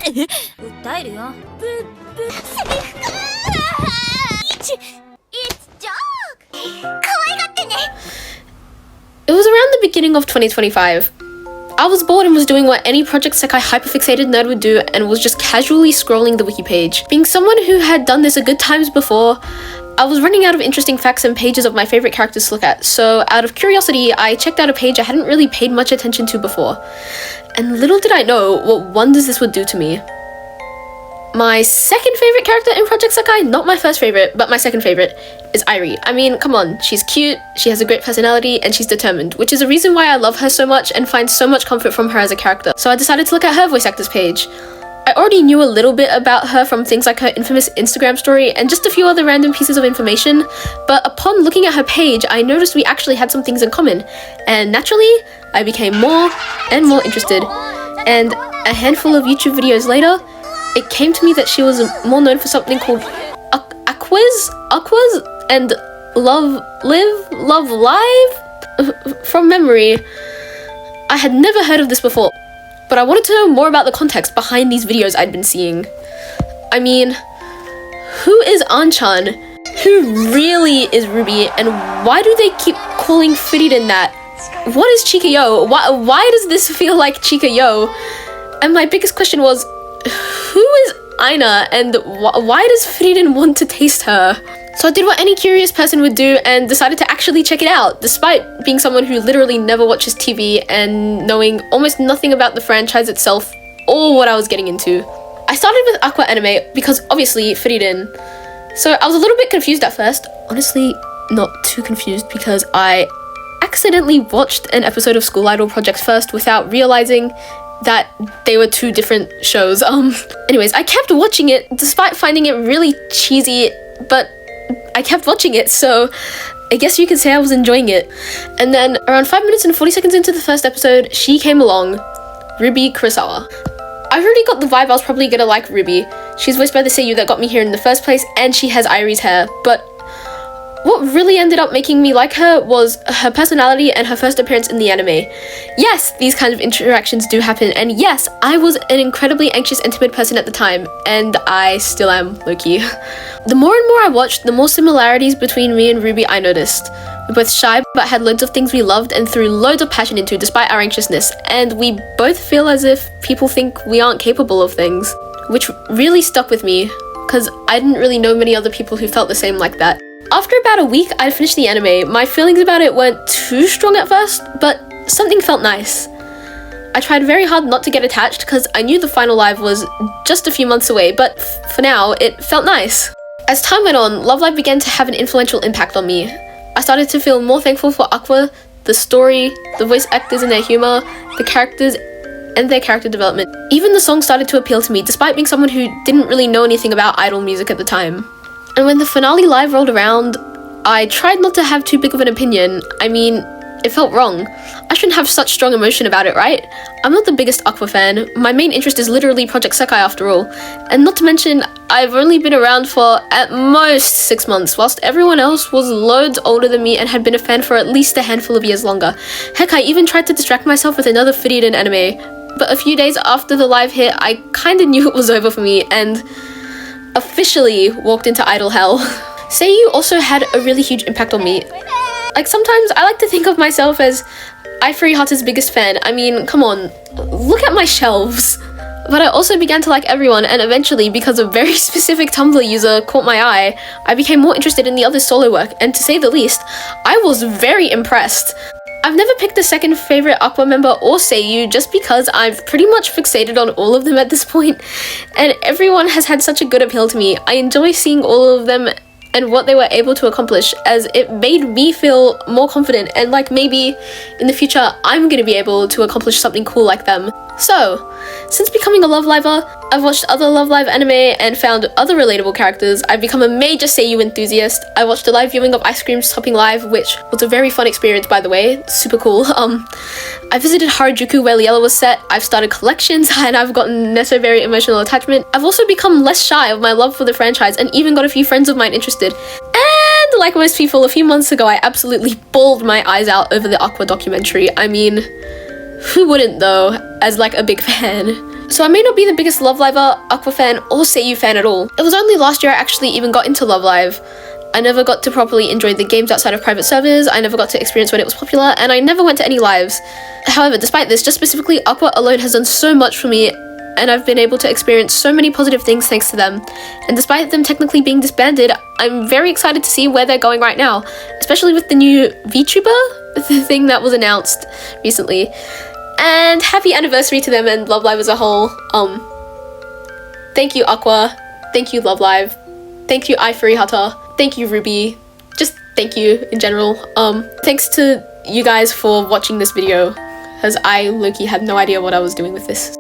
It was around the beginning of 2025. I was bored and was doing what any Project Sekai hyperfixated nerd would do and was just casually scrolling the wiki page. Being someone who had done this a good times before, I was running out of interesting facts and pages of my favorite characters to look at, so out of curiosity, I checked out a page I hadn't really paid much attention to before. And little did I know what wonders this would do to me. My second favorite character in Project Sekai, not my first favorite, but my second favorite, is Airi. I mean, come on, she's cute, she has a great personality, and she's determined, which is a reason why I love her so much and find so much comfort from her as a character. So I decided to look at her voice actors page. I already knew a little bit about her from things like her infamous Instagram story and just a few other random pieces of information, but upon looking at her page, I noticed we actually had some things in common, and naturally, I became more and more interested. And a handful of YouTube videos later, it came to me that she was more known for something called Aqours and Lovelive? From memory. I had never heard of this before, but I wanted to know more about the context behind these videos I'd been seeing. I mean, who is Anchan? Who really is Ruby? And why do they keep calling Frieden that? What is Chikayo? Why does this feel like Chikayo? And my biggest question was, who is Aina, and why does Frieden want to taste her? So I did what any curious person would do and decided to actually check it out, despite being someone who literally never watches TV and knowing almost nothing about the franchise itself or what I was getting into. I started with Aqua Anime because obviously Frieden. So I was a little bit confused at first. Honestly, not too confused because I accidentally watched an episode of School Idol Project first without realizing that they were two different shows. Anyways, I kept watching it despite finding it really cheesy, but I kept watching it, so I guess you could say I was enjoying it. And then around 5 minutes and 40 seconds into the first episode, she came along, Ruby Kurosawa. I already got the vibe I was probably gonna like Ruby. She's voiced by the Seiyuu that got me here in the first place, and she has Airi's hair, but what really ended up making me like her was her personality and her first appearance in the anime. Yes, these kinds of interactions do happen, and yes, I was an incredibly anxious and timid person at the time, and I still am, low-key. The more and more I watched, the more similarities between me and Ruby I noticed. We're both shy, but had loads of things we loved and threw loads of passion into despite our anxiousness, and we both feel as if people think we aren't capable of things, which really stuck with me, because I didn't really know many other people who felt the same like that. After about a week, I finished the anime. My feelings about it weren't too strong at first, but something felt nice. I tried very hard not to get attached because I knew the final live was just a few months away, but for now, it felt nice. As time went on, Lovelive began to have an influential impact on me. I started to feel more thankful for Aqours, the story, the voice actors and their humor, the characters, and their character development. Even the song started to appeal to me, despite being someone who didn't really know anything about idol music at the time. And when the finale live rolled around, I tried not to have too big of an opinion. I mean, it felt wrong. I shouldn't have such strong emotion about it, right? I'm not the biggest Aqours fan. My main interest is literally Project Sekai after all. And not to mention, I've only been around for at most 6 months, whilst everyone else was loads older than me and had been a fan for at least a handful of years longer. Heck, I even tried to distract myself with another Frieden anime. But a few days after the live hit, I kinda knew it was over for me and officially walked into idol hell. Seiyuu also had a really huge impact on me. Like, sometimes I like to think of myself as iFreeHarter's biggest fan. I mean, come on, look at my shelves. But I also began to like everyone, and eventually, because a very specific Tumblr user caught my eye, I became more interested in the other's solo work, and to say the least, I was very impressed. I've never picked a second favorite Aqours member or Seiyuu just because I've pretty much fixated on all of them at this point, and everyone has had such a good appeal to me. I enjoy seeing all of them and what they were able to accomplish, as it made me feel more confident and like maybe in the future I'm gonna be able to accomplish something cool like them. So, since becoming a Loveliver, I've watched other Lovelive anime and found other relatable characters. I've become a major Seiyuu enthusiast. I watched a live viewing of Ice Cream's Topping Live, which was a very fun experience, by the way. Super cool. I visited Harajuku where Liella was set. I've started collections and I've gotten a very emotional attachment. I've also become less shy of my love for the franchise and even got a few friends of mine interested. And like most people, a few months ago I absolutely bawled my eyes out over the Aqours documentary. I mean, who wouldn't though, as like a big fan? So I may not be the biggest Lovelive, Aqours fan, or Seiyuu fan at all. It was only last year I actually even got into Lovelive. I never got to properly enjoy the games outside of private servers, I never got to experience when it was popular, and I never went to any lives. However, despite this, just specifically Aqours alone has done so much for me, and I've been able to experience so many positive things thanks to them. And despite them technically being disbanded, I'm very excited to see where they're going right now, especially with the new VTuber thing that was announced recently. And happy anniversary to them and Lovelive as a whole. Thank you Aqours, thank you Lovelive, thank you iFurryHata, thank you Ruby, just thank you in general. Thanks to you guys for watching this video, as I low-key had no idea what I was doing with this.